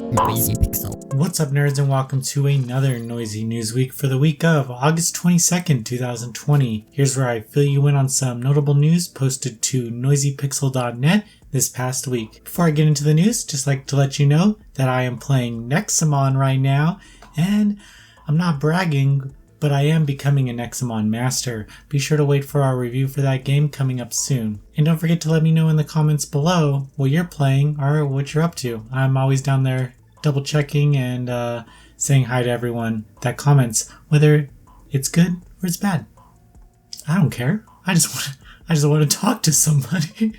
Noisy Pixel. What's up, nerds, and welcome to another Noisy News Week for the week of August 22nd, 2020. Here's where I fill you in on some notable news posted to noisypixel.net this past week. Before I get into the news, just like to let you know that I am playing Nexamon right now, and I'm not bragging, but I am becoming a Nexamon master. Be sure to wait for our review for that game coming up soon. And don't forget to let me know in the comments below what you're playing or what you're up to. I'm always down there double checking and saying hi to everyone that comments, whether it's good or it's bad. I don't care. I just want to talk to somebody.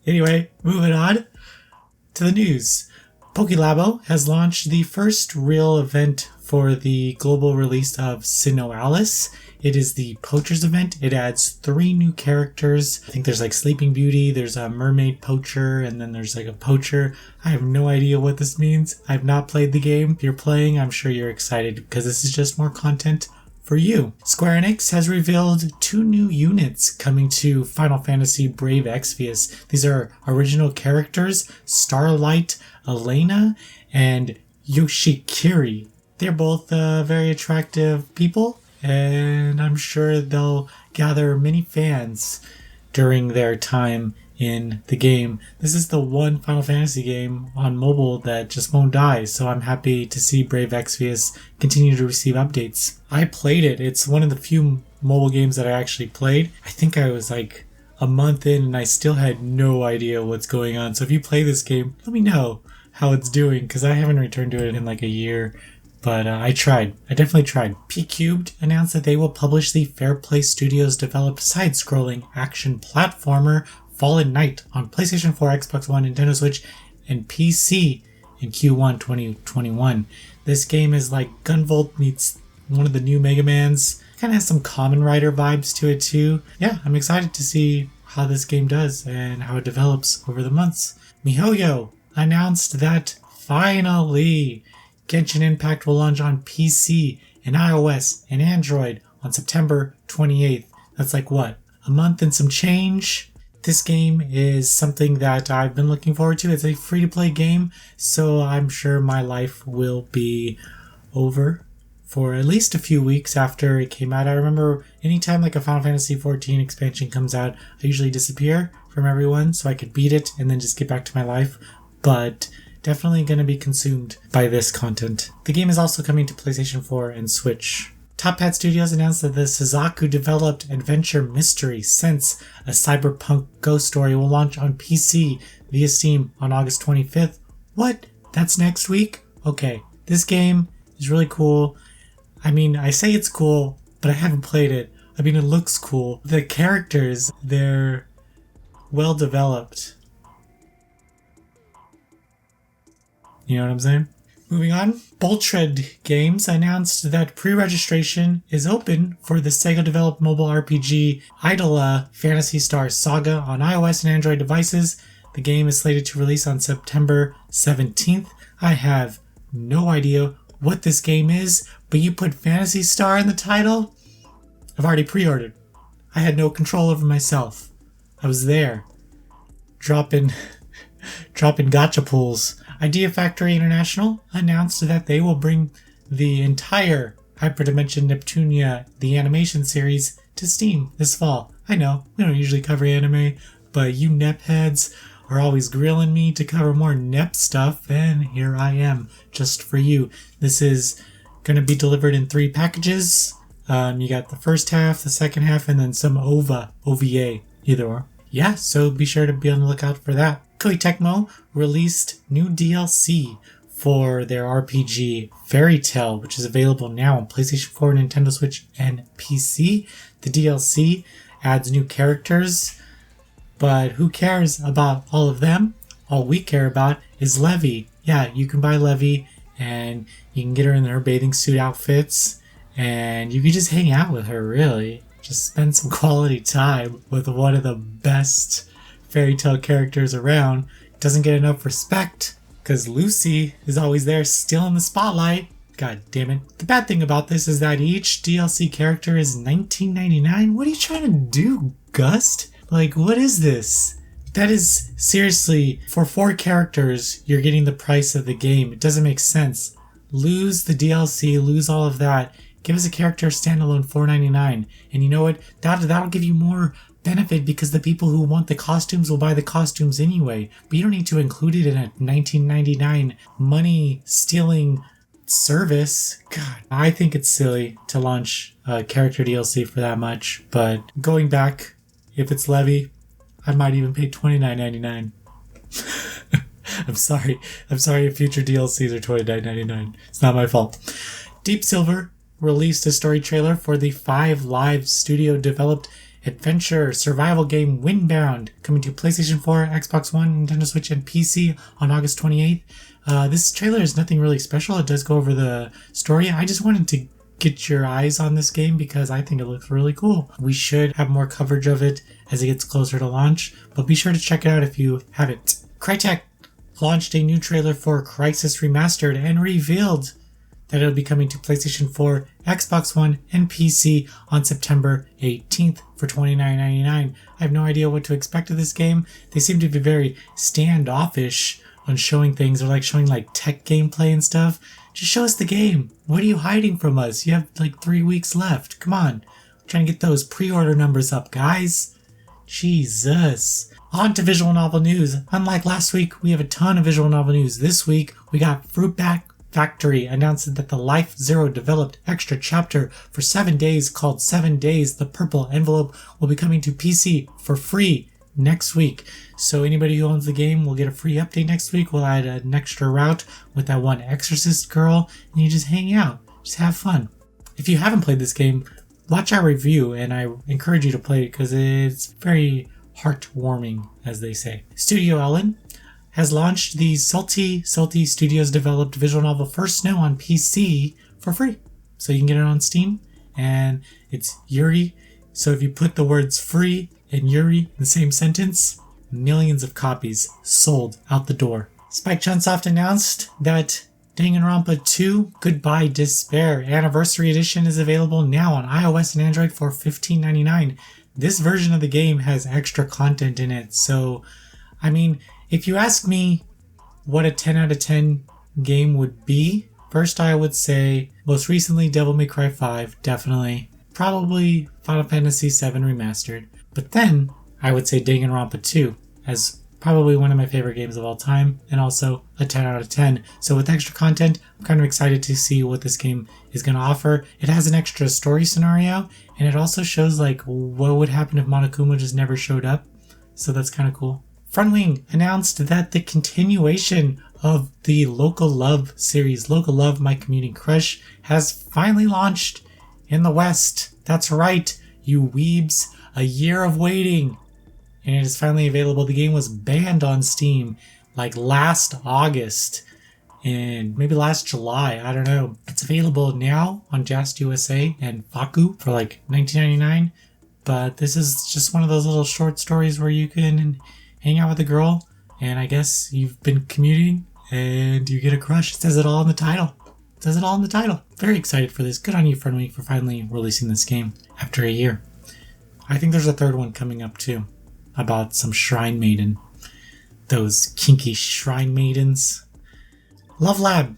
Anyway, moving on to the news. PokeLabo has launched the first real event for the global release of Cynosalis. It is the Poachers event. It adds 3 new characters. I think there's like Sleeping Beauty, there's a Mermaid Poacher, and then there's like a Poacher. I have no idea what this means. I've not played the game. If you're playing, I'm sure you're excited because this is just more content for you. Square Enix has revealed 2 new units coming to Final Fantasy Brave Exvius. These are original characters, Starlight Elena and Yoshikiri. They're both very attractive people, and I'm sure they'll gather many fans during their time in the game. This is the one Final Fantasy game on mobile that just won't die, so I'm happy to see Brave Exvius continue to receive updates. I played it. It's one of the few mobile games that I actually played. I think I was like a month in and I still had no idea what's going on. So if you play this game, let me know how it's doing, because I haven't returned to it in like a year. But I tried. I definitely tried. P-Cubed announced that they will publish the Fairplay Studios developed side-scrolling action platformer Fallen Knight on PlayStation 4, Xbox One, Nintendo Switch, and PC in Q1 2021. This game is like Gunvolt meets one of the new Mega Mans. Kind of has some Kamen Rider vibes to it too. Yeah, I'm excited to see how this game does and how it develops over the months. MiHoYo announced that finally Genshin Impact will launch on PC and iOS and Android on September 28th. That's like what? A month and some change? This game is something that I've been looking forward to. It's a free-to-play game, so I'm sure my life will be over for at least a few weeks after it came out. I remember anytime like a Final Fantasy XIV expansion comes out, I usually disappear from everyone so I could beat it and then just get back to my life. But definitely going to be consumed by this content. The game is also coming to PlayStation 4 and Switch. Top Hat Studios announced that the Suzaku-developed adventure mystery Sense, a cyberpunk ghost story, will launch on PC via Steam on August 25th. What? That's next week? Okay, this game is really cool. I mean, I say it's cool, but I haven't played it. I mean, it looks cool. The characters, they're well developed. You know what I'm saying? Moving on, Boltred Games announced that pre-registration is open for the Sega-developed mobile RPG Idola Phantasy Star Saga on iOS and Android devices. The game is slated to release on September 17th. I have no idea what this game is, but you put Phantasy Star in the title? I've already pre-ordered. I had no control over myself. I was there, dropping gacha pools. Idea Factory International announced that they will bring the entire Hyperdimension Neptunia, the animation series, to Steam this fall. I know, we don't usually cover anime, but you Nep heads are always grilling me to cover more Nep stuff, and here I am, just for you. This is going to be delivered in 3 packages. You got the first half, the second half, and then some OVA, either or. Yeah, so be sure to be on the lookout for that. Koei Tecmo released new DLC for their RPG Fairy Tail, which is available now on PlayStation 4, Nintendo Switch, and PC. The DLC adds new characters, but who cares about all of them? All we care about is Levy. Yeah, you can buy Levy, and you can get her in her bathing suit outfits, and you can just hang out with her, really. Just spend some quality time with one of the best fairy tale characters around. Doesn't get enough respect because Lucy is always there, still in the spotlight. God damn it. The bad thing about this is that each DLC character is $19.99. What are you trying to do, Gust? Like, what is this? That is seriously, for 4 characters, you're getting the price of the game. It doesn't make sense. Lose the DLC, lose all of that. Give us a character standalone $4.99. And you know what? That'll give you more benefit because the people who want the costumes will buy the costumes anyway. But you don't need to include it in a $19.99 money stealing service. God, I think it's silly to launch a character DLC for that much. But going back, if it's Levy, I might even pay $29.99. I'm sorry if future DLCs are $29.99. It's not my fault. Deep Silver released a story trailer for the 5 Live studio developed adventure survival game Windbound, coming to PlayStation 4, Xbox One, Nintendo Switch, and PC on August 28th. This trailer is nothing really special. It does go over the story. I just wanted to get your eyes on this game because I think it looks really cool. We should have more coverage of it as it gets closer to launch, but be sure to check it out if you haven't. Crytek launched a new trailer for Crysis Remastered and revealed that it'll be coming to PlayStation 4, Xbox One, and PC on September 18th for $29.99. I have no idea what to expect of this game. They seem to be very standoffish on showing things, or like showing like tech gameplay and stuff. Just show us the game. What are you hiding from us? You have like 3 weeks left. Come on. I'm trying to get those pre-order numbers up, guys. Jesus. On to visual novel news. Unlike last week, we have a ton of visual novel news. This week, we got Fruitback Factory announced that the Life Zero developed extra chapter for 7 days called 7 Days The Purple Envelope will be coming to PC for free next week. So anybody who owns the game will get a free update next week. We'll add an extra route with that one exorcist girl, and you just hang out. Just have fun. If you haven't played this game, watch our review, and I encourage you to play it because it's very heartwarming, as they say. Studio Ellen has launched the Salty Studios developed visual novel First Snow on PC for free. So you can get it on Steam, and it's Yuri. So if you put the words free and Yuri in the same sentence, millions of copies sold out the door. Spike Chunsoft announced that Danganronpa 2 Goodbye Despair Anniversary Edition is available now on iOS and Android for $15.99. This version of the game has extra content in it. So, I mean, if you ask me what a 10 out of 10 game would be, first I would say most recently Devil May Cry 5, definitely. Probably Final Fantasy VII Remastered. But then I would say Danganronpa 2 as probably one of my favorite games of all time, and also a 10 out of 10. So with extra content, I'm kind of excited to see what this game is going to offer. It has an extra story scenario, and it also shows like what would happen if Monokuma just never showed up. So that's kind of cool. Frontwing announced that the continuation of the Loca-Love series, Loca-Love My Commuting Crush, has finally launched in the West. That's right, you weebs. A year of waiting, and it is finally available. The game was banned on Steam like last August and maybe last July. I don't know. It's available now on Just USA and Faku for like $19.99. But this is just one of those little short stories where you can hang out with a girl, and I guess you've been commuting and you get a crush. It says it all in the title. Very excited for this. Good on you, Frontwing, for finally releasing this game after a year. I think there's a third one coming up too, about some shrine maiden. Those kinky shrine maidens. Love Lab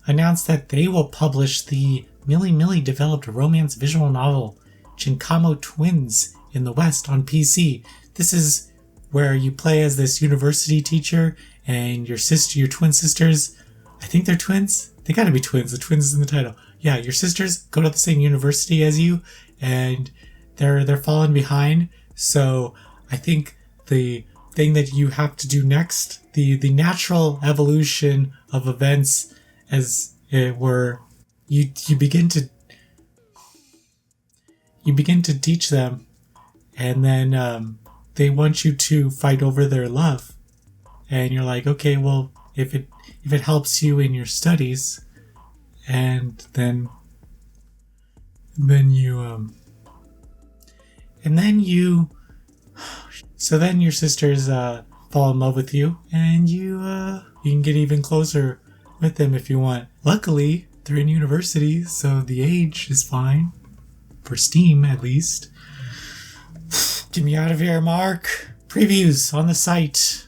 announced that they will publish the Millie Millie developed romance visual novel Chinkamo Twins in the West on PC. This is where you play as this university teacher and your twin sisters. I think they're twins. They gotta be twins. The twins is in the title. Yeah, your sisters go to the same university as you, and they're falling behind. So I think the thing that you have to do next, the natural evolution of events, as it were, you begin to teach them, and then they want you to fight over their love, and you're like, okay, well, if it helps you in your studies, and then your sisters fall in love with you, and you can get even closer with them if you want. Luckily, they're in university, so the age is fine. For Steam, at least. Get me out of here, Mark. Previews on the site.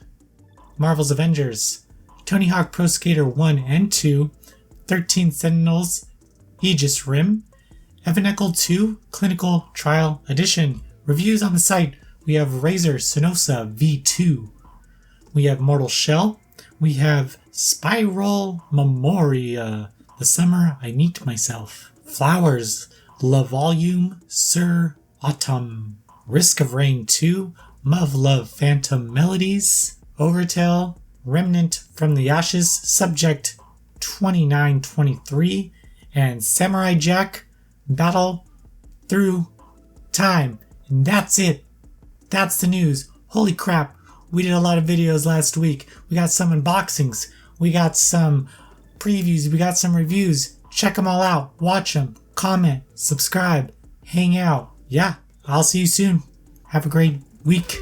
Marvel's Avengers, Tony Hawk Pro Skater 1 and 2, 13 Sentinels, Aegis Rim, Evan Echo 2 Clinical Trial Edition. Reviews on the site. We have Razer Cynosa V2. We have Mortal Shell. We have Spiral Memoria, The Summer I Meet Myself. Flowers, La Volume Sur Autumn. Risk of Rain 2, Love Phantom Melodies. Overtale, Remnant from the Ashes, Subject 2923, and Samurai Jack, Battle Through Time. And that's it. That's the news. Holy crap, we did a lot of videos last week. We got some unboxings, we got some previews, we got some reviews. Check them all out, watch them, comment, subscribe, hang out. Yeah, I'll see you soon. Have a great week.